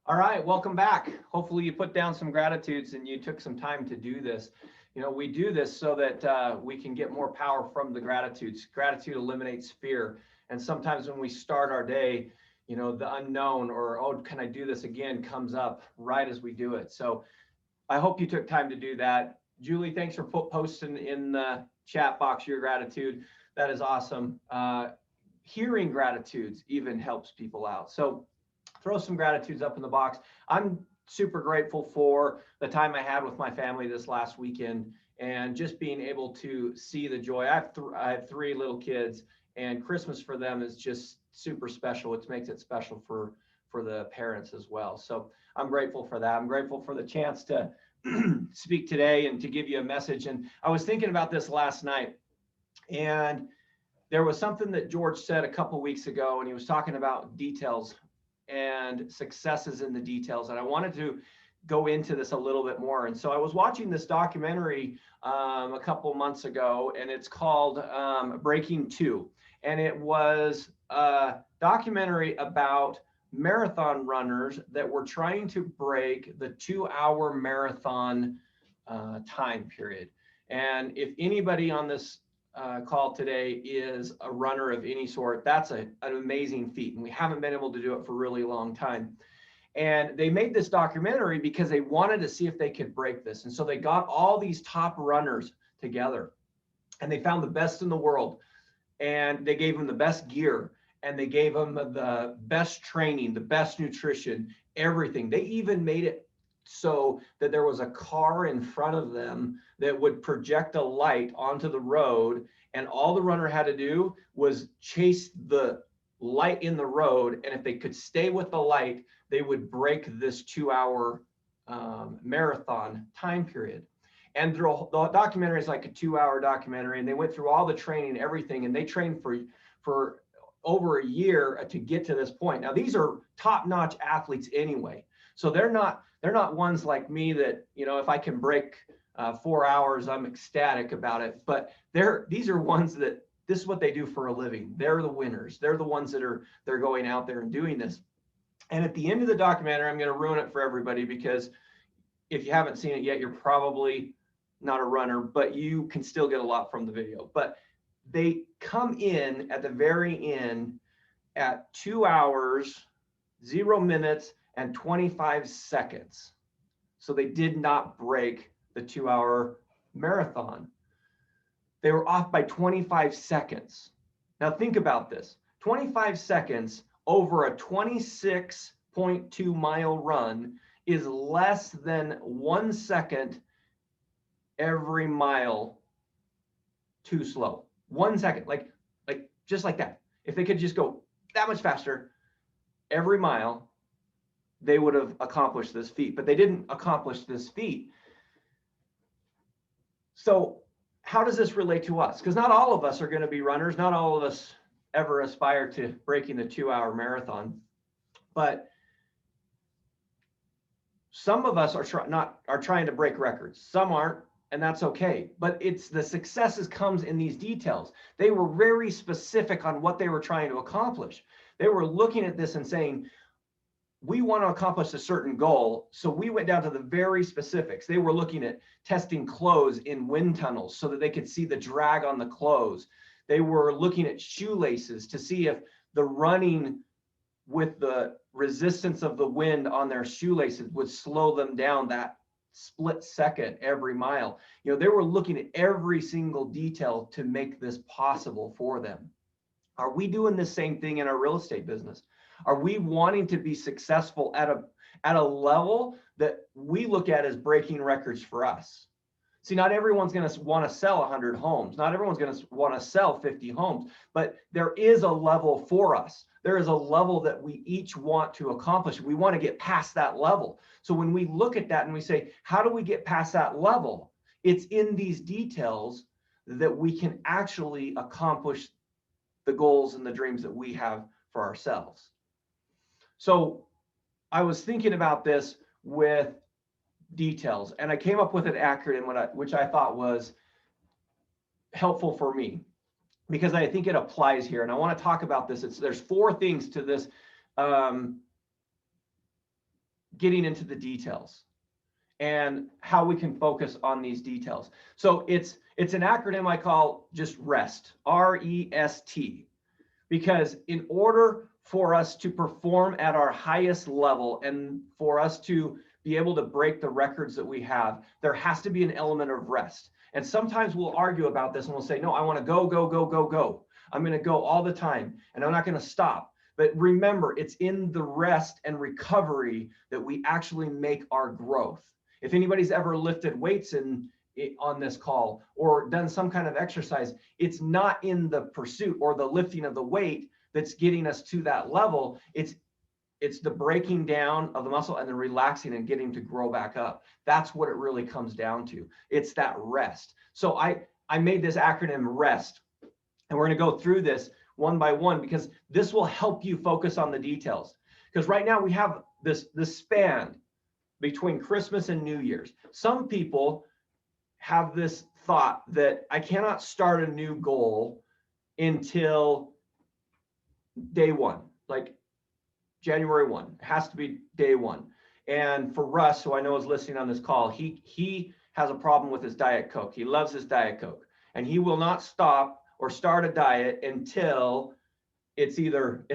All right, welcome back. Hopefully you put down some gratitudes and you took some time to do this. You know, we do this so that we can get more power from the gratitudes. Gratitude eliminates fear. And sometimes when we start our day, you know, the unknown or, oh, can I do this again, comes up right as we do it. So I hope you took time to do that. Julie, thanks for posting in the chat box your gratitude. That is awesome. Hearing gratitudes even helps people out. So throw some gratitudes up in the box. I'm super grateful for the time I had with my family this last weekend and just being able to see the joy. I have three little kids, and Christmas for them is just super special. It makes it special for the parents as well. So I'm grateful for that. I'm grateful for the chance to speak today and to give you a message. And I was thinking about this last night, and there was something that George said a couple weeks ago, and he was talking about details and successes in the details. And I wanted to go into this a little bit more. And so I was watching this documentary a couple months ago, and it's called Breaking Two. And it was a documentary about marathon runners that were trying to break the 2-hour marathon time period. And if anybody on this call today is a runner of any sort, that's an amazing feat. And we haven't been able to do it for a really long time. And they made this documentary because they wanted to see if they could break this. And so they got all these top runners together, and they found the best in the world, and they gave them the best gear, and they gave them the best training, the best nutrition, everything. They even made it so that there was a car in front of them that would project a light onto the road, and all the runner had to do was chase the light in the road, and if they could stay with the light, they would break this 2-hour marathon time period. And the documentary is like a 2-hour documentary, and they went through all the training, everything, and they trained for over a year to get to this point. Now, these are top-notch athletes anyway, so they're not ones like me that, you know, if I can break 4 hours, I'm ecstatic about it. But these are ones that this is what they do for a living. They're the winners. They're the ones that they're going out there and doing this. And at the end of the documentary, I'm going to ruin it for everybody, because if you haven't seen it yet, you're probably not a runner, but you can still get a lot from the video. But they come in at the very end at 2 hours, 0 minutes, and 25 seconds. So they did not break the 2-hour marathon. They were off by 25 seconds. Now think about this. 25 seconds over a 26.2 mile run is less than 1 second every mile too slow. 1 second, like just like that. If they could just go that much faster every mile, they would have accomplished this feat, but they didn't accomplish this feat. So how does this relate to us? Because not all of us are going to be runners. Not all of us ever aspire to breaking the 2-hour marathon, but some of us are trying to break records. Some aren't, and that's okay. But it's the successes comes in these details. They were very specific on what they were trying to accomplish. They were looking at this and saying, we want to accomplish a certain goal. So we went down to the very specifics. They were looking at testing clothes in wind tunnels so that they could see the drag on the clothes. They were looking at shoelaces to see if the running with the resistance of the wind on their shoelaces would slow them down that split second every mile. You know, they were looking at every single detail to make this possible for them. Are we doing the same thing in our real estate business? Are we wanting to be successful at a level that we look at as breaking records for us? See, not everyone's going to want to sell 100 homes. Not everyone's going to want to sell 50 homes, but there is a level for us. There is a level that we each want to accomplish. We want to get past that level. So when we look at that and we say, how do we get past that level? It's in these details that we can actually accomplish the goals and the dreams that we have for ourselves. So I was thinking about this with details, and I came up with an acronym which I thought was helpful for me, because I think it applies here. And I want to talk about this. There's 4 things to this getting into the details and how we can focus on these details. So it's an acronym I call just REST, R-E-S-T, because in order for us to perform at our highest level and for us to be able to break the records that we have, there has to be an element of rest. And sometimes we'll argue about this and we'll say, no, I want to go, go, go, go, go. I'm going to go all the time and I'm not going to stop. But remember, it's in the rest and recovery that we actually make our growth. If anybody's ever lifted weights on this call or done some kind of exercise, it's not in the pursuit or the lifting of the weight that's getting us to that level. It's the breaking down of the muscle and the relaxing and getting to grow back up. That's what it really comes down to. It's that rest. So I made this acronym REST, and we're going to go through this one by one because this will help you focus on the details. Because right now we have this span between Christmas and New Year's. Some people have this thought that I cannot start a new goal until day one, like January 1. It has to be day one. And for Russ, who I know is listening on this call, he has a problem with his Diet Coke. He loves his Diet Coke, and he will not stop or start a diet until it's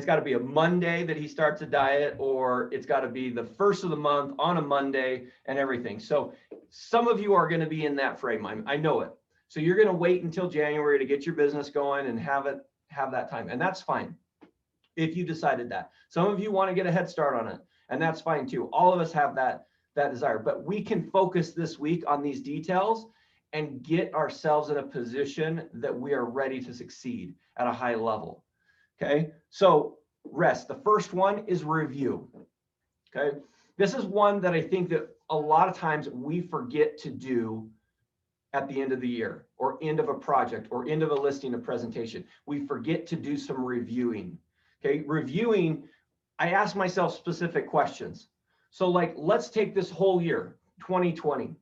got to be a Monday that he starts a diet, or it's got to be the first of the month on a Monday and everything. So some of you are going to be in that frame. I know it. So you're going to wait until January to get your business going and have that time. And that's fine if you decided that. Some of you want to get a head start on it, and that's fine too. All of us have that desire, but we can focus this week on these details and get ourselves in a position that we are ready to succeed at a high level. Okay, so rest. The first one is review. Okay, this is one that I think that a lot of times we forget to do at the end of the year or end of a project or end of a listing, a presentation. We forget to do some reviewing. Okay, reviewing, I ask myself specific questions. So like, let's take this whole year, 2020,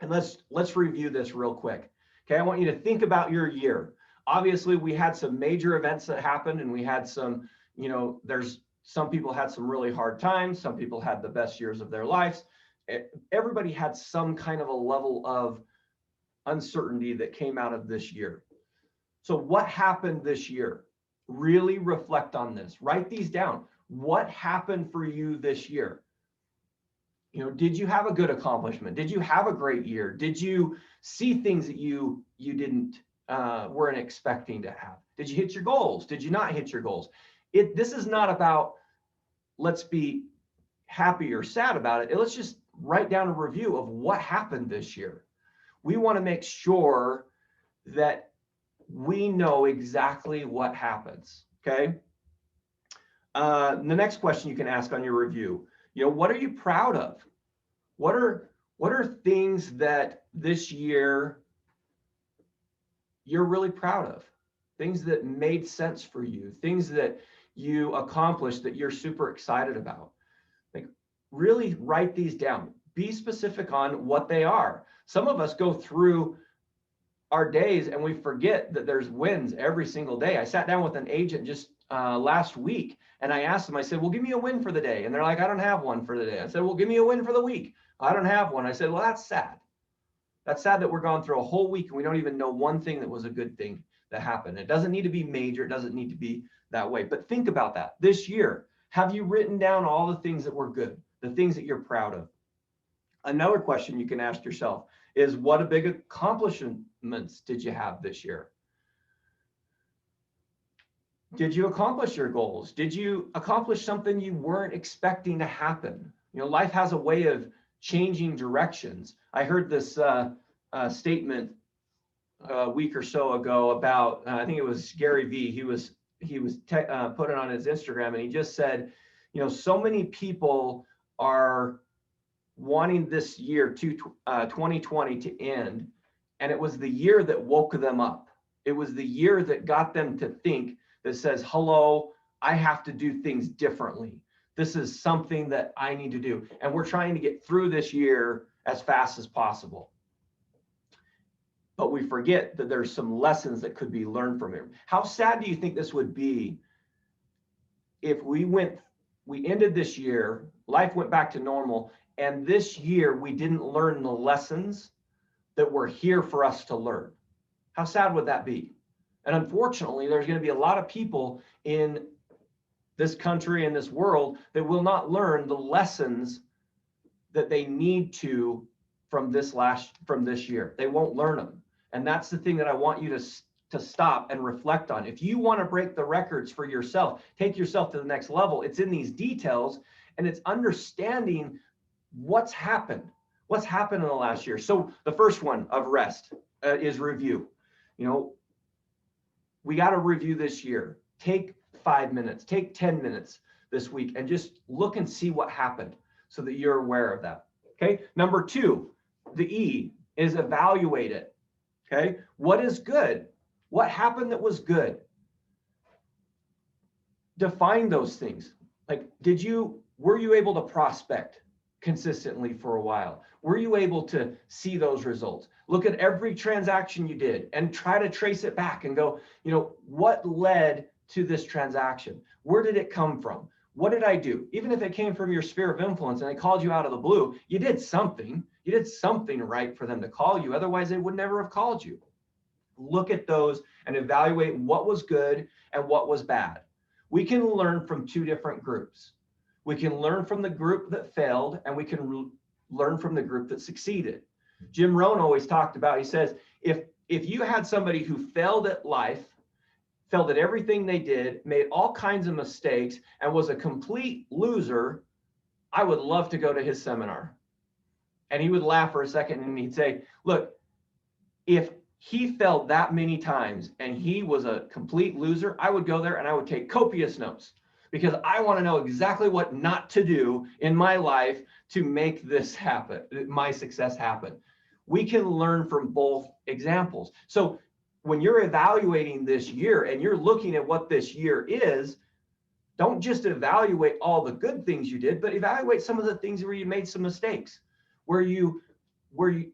and let's review this real quick. Okay, I want you to think about your year. Obviously, we had some major events that happened, and we had some, some people had some really hard times. Some people had the best years of their lives. Everybody had some kind of a level of uncertainty that came out of this year. So what happened this year? Really reflect on this. Write these down. What happened for you this year? Did you have a good accomplishment? Did you have a great year? Did you see things that you weren't expecting to have? Did you hit your goals? Did you not hit your goals? This is not about let's be happy or sad about it. Let's just write down a review of what happened this year. We want to make sure that we know exactly what happens. Okay. The next question you can ask on your review, what are you proud of? What are things that this year you're really proud of? Things that made sense for you, things that you accomplished that you're super excited about. Like, really write these down. Be specific on what they are. Some of us go through our days and we forget that there's wins every single day. I sat down with an agent just last week, and I asked them, I said, well, give me a win for the day. And they're like, I don't have one for the day. I said, well, give me a win for the week. I don't have one. I said, well, that's sad. That's sad that we're going through a whole week and we don't even know one thing that was a good thing that happened. It doesn't need to be major. It doesn't need to be that way. But think about that. This year, have you written down all the things that were good, the things that you're proud of? Another question you can ask yourself is, what big accomplishments did you have this year? Did you accomplish your goals? Did you accomplish something you weren't expecting to happen? Life has a way of changing directions. I heard this statement a week or so ago about, I think it was Gary Vee. He was put it on his Instagram, and he just said, so many people are wanting this year 2020 to end, and it was the year that woke them up. It was the year that got them to think, that says, hello, I have to do things differently. This is something that I need to do. And we're trying to get through this year as fast as possible. But we forget that there's some lessons that could be learned from it. How sad do you think this would be if we ended this year, life went back to normal. And this year, we didn't learn the lessons that were here for us to learn. How sad would that be? And unfortunately, there's going to be a lot of people in this country and this world that will not learn the lessons that they need to from this year. They won't learn them. And that's the thing that I want you to stop and reflect on. If you want to break the records for yourself, take yourself to the next level, it's in these details, and it's understanding what's happened in the last year. So the first one of rest is review. You know, we got to review this year. Take 5 minutes, take 10 minutes this week, and just look and see what happened so that you're aware of that. Okay. Number 2, the E is evaluate it. Okay. What is good? What happened that was good? Define those things. Like, were you able to prospect consistently for a while? Were you able to see those results? Look at every transaction you did and try to trace it back and go, you know, what led to this transaction? Where did it come from? What did I do? Even if it came from your sphere of influence and they called you out of the blue, you did something. You did something right for them to call you. Otherwise, they would never have called you. Look at those and evaluate what was good and what was bad. We can learn from 2 different groups. We can learn from the group that failed, and we can learn from the group that succeeded. Jim Rohn always talked about, he says, if you had somebody who failed at life, failed at everything they did, made all kinds of mistakes, and was a complete loser, I would love to go to his seminar. And he would laugh for a second and he'd say, look, if he failed that many times and he was a complete loser, I would go there and I would take copious notes, because I want to know exactly what not to do in my life to make this happen, my success happen. We can learn from both examples. So when you're evaluating this year and you're looking at what this year is, don't just evaluate all the good things you did, but evaluate some of the things where you made some mistakes, where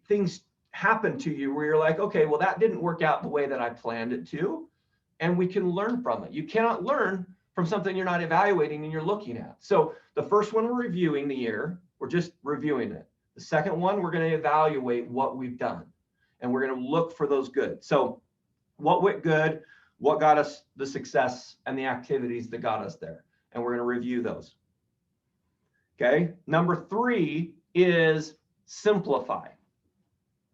things happened to you where you're like, okay, well, that didn't work out the way that I planned it to. And we can learn from it. You cannot learn from something you're not evaluating and you're looking at. So the first one, we're reviewing the year. We're just reviewing it. The second one, we're going to evaluate what we've done, and we're going to look for those good. So what went good, what got us the success, and the activities that got us there. And we're going to review those. Okay. Number 3 is simplify.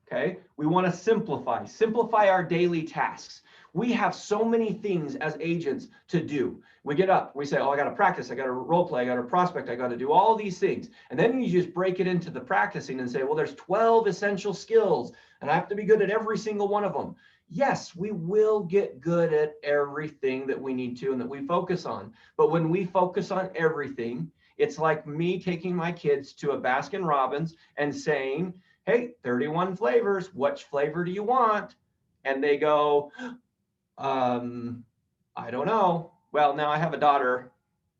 Okay. We want to simplify our daily tasks. We have so many things as agents to do. We get up, we say, oh, I got to practice, I got to role play, I got to prospect, I got to do all these things. And then you just break it into the practicing and say, well, there's 12 essential skills and I have to be good at every single one of them. Yes, we will get good at everything that we need to and that we focus on. But when we focus on everything, it's like me taking my kids to a Baskin Robbins and saying, hey, 31 flavors, which flavor do you want? And they go, I don't know. Well, now I have a daughter,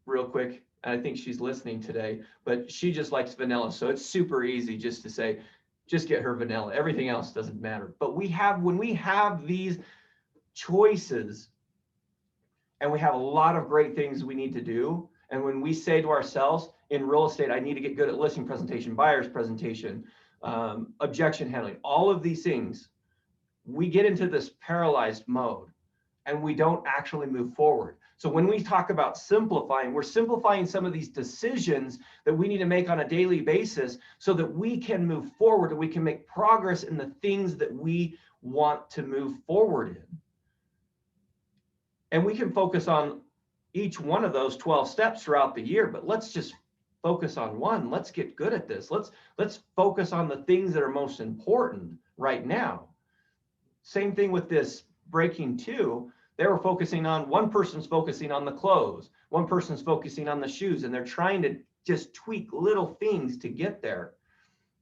real quick, and I think she's listening today, but she just likes vanilla. So it's super easy just to say, just get her vanilla. Everything else doesn't matter. But when we have these choices and we have a lot of great things we need to do, and when we say to ourselves in real estate, I need to get good at listing presentation, buyer's presentation, objection handling, all of these things, we get into this paralyzed mode and we don't actually move forward. So when we talk about simplifying, we're simplifying some of these decisions that we need to make on a daily basis so that we can move forward and we can make progress in the things that we want to move forward in. And we can focus on each one of those 12 steps throughout the year, but let's just focus on one. Let's get good at this. Let's focus on the things that are most important right now. Same thing with this breaking 2. They were focusing on, one person's focusing on the clothes, one person's focusing on the shoes, and they're trying to just tweak little things to get there.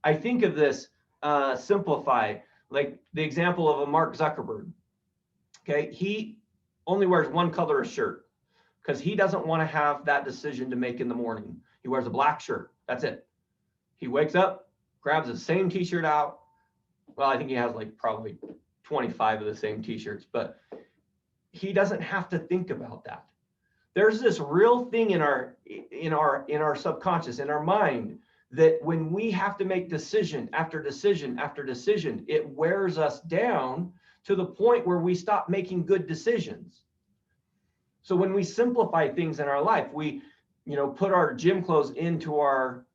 I think of this simplify, like the example of a Mark Zuckerberg. Okay, he only wears one color of shirt because he doesn't want to have that decision to make in the morning. He wears a black shirt. That's it. He wakes up, grabs the same t-shirt out. Well, I think he has like probably 25 of the same t-shirts, but he doesn't have to think about that. There's this real thing in our subconscious, in our mind, that when we have to make decision after decision after decision, it wears us down to the point where we stop making good decisions. So when we simplify things in our life, we, put our gym clothes into our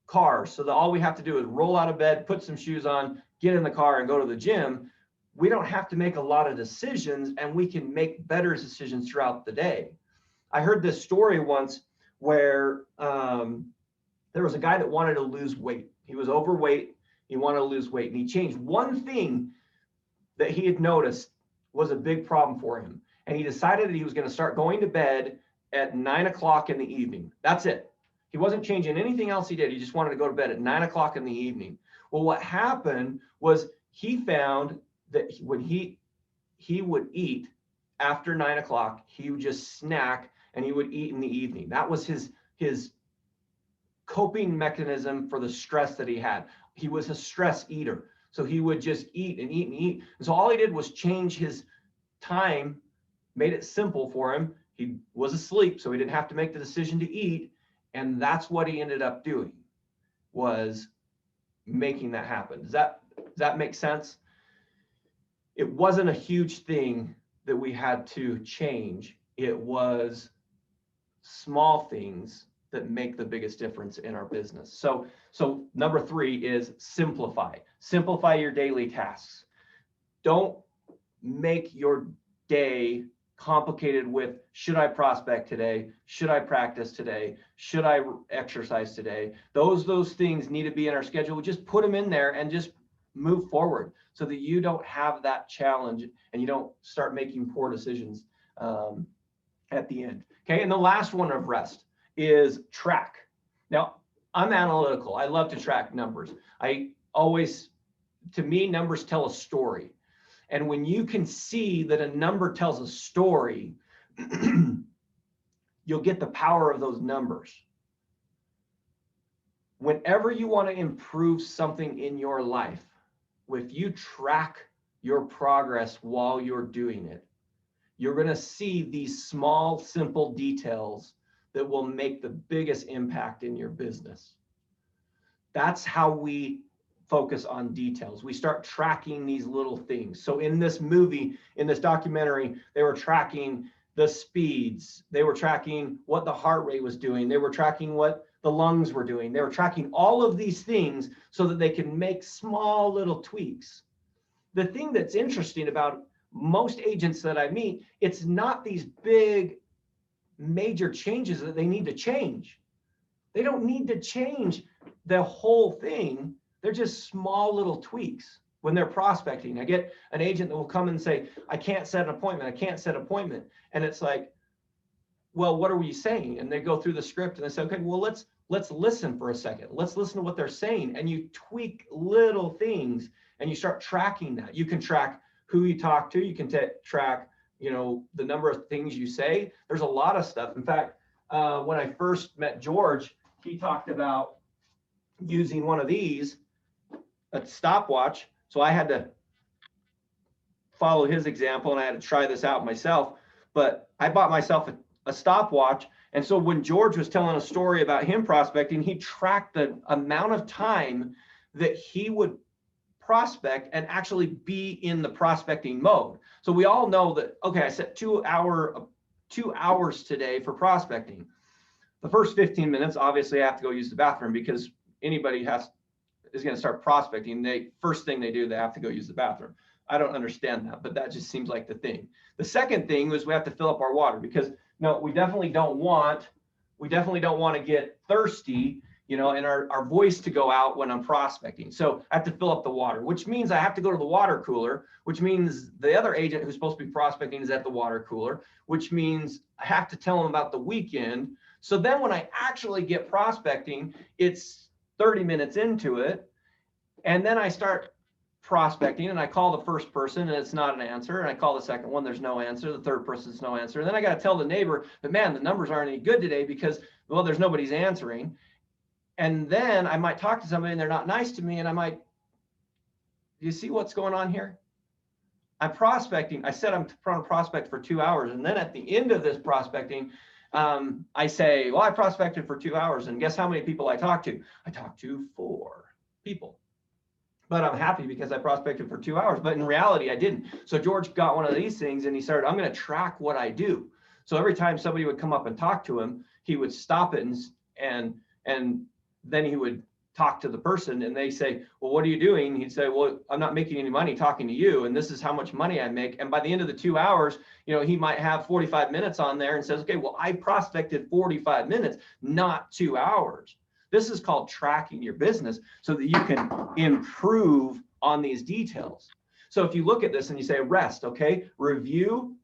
car so that all we have to do is roll out of bed, put some shoes on, get in the car and go to the gym. We don't have to make a lot of decisions, and we can make better decisions throughout the day. I heard this story once where there was a guy that wanted to lose weight. He was overweight. He wanted to lose weight. And he changed one thing that he had noticed was a big problem for him. And he decided that he was going to start going to bed at 9 o'clock in the evening. That's it. He wasn't changing anything else he did. He just wanted to go to bed at 9 o'clock in the evening. Well, what happened was he found that when he would eat after 9 o'clock, he would just snack and he would eat in the evening. That was his coping mechanism for the stress that he had. He was a stress eater. So he would just eat and eat and eat. And so all he did was change his time, made it simple for him. He was asleep, so he didn't have to make the decision to eat. And that's what he ended up doing, was making that happen. Does that make sense? It wasn't a huge thing that we had to change. It was small things that make the biggest difference in our business. So number 3 is simplify. Simplify your daily tasks. Don't make your day complicated with, should I prospect today? Should I practice today? Should I exercise today? Those things need to be in our schedule. We just put them in there and just move forward so that you don't have that challenge and you don't start making poor decisions at the end. Okay, and the last one of rest is track. Now, I'm analytical. I love to track numbers. To me, numbers tell a story. And when you can see that a number tells a story, you'll get the power of those numbers. Whenever you want to improve something in your life, if you track your progress while you're doing it, you're going to see these small, simple details that will make the biggest impact in your business. That's how we focus on details. We start tracking these little things. So in this movie, in this documentary, they were tracking the speeds. They were tracking what the heart rate was doing. They were tracking what the lungs were doing. They were tracking all of these things so that they can make small little tweaks. The thing that's interesting about most agents that I meet, it's not these big major changes that they need to change. They don't need to change the whole thing. They're just small little tweaks when they're prospecting. I get an agent that will come and say, I can't set an appointment. I can't set an appointment. And it's like, well, what are we saying? And they go through the script and they say, okay, well, let's listen for a second. Let's listen to what they're saying. And you tweak little things and you start tracking that. You can track who you talk to. You can track, the number of things you say. There's a lot of stuff. In fact, when I first met George, he talked about using one of these, a stopwatch. So I had to follow his example and I had to try this out myself. But I bought myself a stopwatch. And so when George was telling a story about him prospecting, he tracked the amount of time that he would prospect and actually be in the prospecting mode. So we all know that, okay, I set 2 hours today for prospecting. The first 15 minutes, obviously I have to go use the bathroom, because anybody is going to start prospecting. First thing they do, they have to go use the bathroom. I don't understand that, but that just seems like the thing. The second thing was we have to fill up our water, because we definitely don't want to get thirsty, and our voice to go out when I'm prospecting. So I have to fill up the water, which means I have to go to the water cooler, which means the other agent who's supposed to be prospecting is at the water cooler, which means I have to tell them about the weekend. So then when I actually get prospecting, it's 30 minutes into it. And then I start prospecting and I call the first person and it's not an answer. And I call the second one, there's no answer. The third person's no answer. And then I got to tell the neighbor that, man, the numbers aren't any good today because, well, there's nobody's answering. And then I might talk to somebody and they're not nice to me. And do you see what's going on here? I'm prospecting. I said I'm trying to prospect for 2 hours. And then at the end of this prospecting, I say, well, I prospected for 2 hours, and guess how many people I talked to? I talked to 4 people. But I'm happy because I prospected for 2 hours, but in reality, I didn't. So George got one of these things and he started, I'm going to track what I do. So every time somebody would come up and talk to him, he would stop it and then he would talk to the person and they say, well, what are you doing? He'd say, well, I'm not making any money talking to you, and this is how much money I make. And by the end of the 2 hours, he might have 45 minutes on there and says, okay, well, I prospected 45 minutes, not 2 hours. This is called tracking your business so that you can improve on these details. So if you look at this and you say rest, okay, review,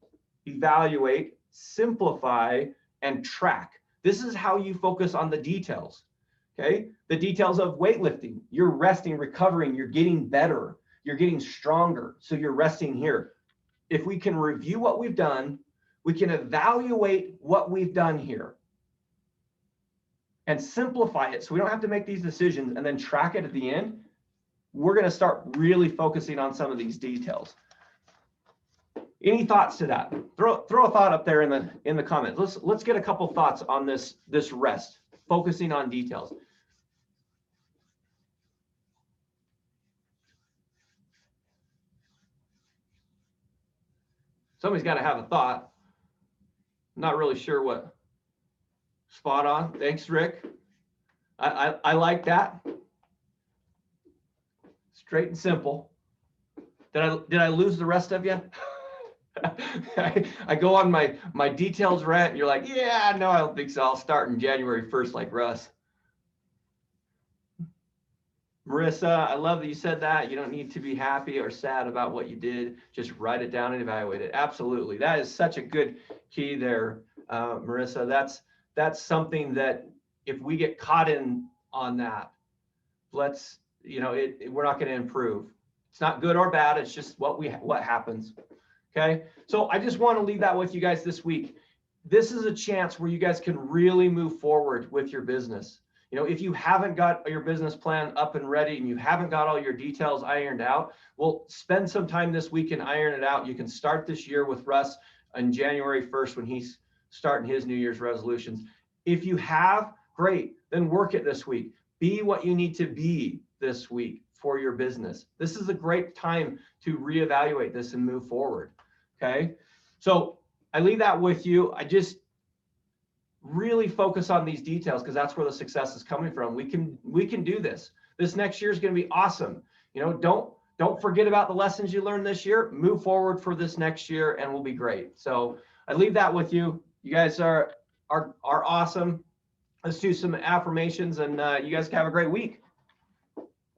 evaluate, simplify, and track. This is how you focus on the details. Okay, the details of weightlifting. You're resting, recovering, you're getting better, you're getting stronger. So you're resting here. If we can review what we've done, we can evaluate what we've done here and simplify it so we don't have to make these decisions and then track it at the end. We're going to start really focusing on some of these details. Any thoughts to that? Throw a thought up there in the comments. Let's get a couple thoughts on this rest, focusing on details. Somebody's got to have a thought. I'm not really sure what. Spot on. Thanks, Rick. I like that. Straight and simple. Did I lose the rest of you? I go on my details rant and you're like, yeah, no, I don't think so. I'll start in January 1st like Russ. Marissa, I love that you said that. You don't need to be happy or sad about what you did. Just write it down and evaluate it. Absolutely. That is such a good key there, Marissa. That's something that if we get caught in on that, we're not going to improve. It's not good or bad. It's just what happens. Okay. So I just want to leave that with you guys this week. This is a chance where you guys can really move forward with your business. If you haven't got your business plan up and ready and you haven't got all your details ironed out, well, spend some time this week and iron it out. You can start this year with Russ on January 1st when he's starting his New Year's resolutions. If you have, great, then work it this week. Be what you need to be this week for your business. This is a great time to reevaluate this and move forward. Okay. So I leave that with you. I just really focus on these details because that's where the success is coming from. We can do this. This next year is going to be awesome. Don't forget about the lessons you learned this year. Move forward for this next year and we'll be great. So I leave that with you. You guys are awesome. Let's do some affirmations and you guys can have a great week.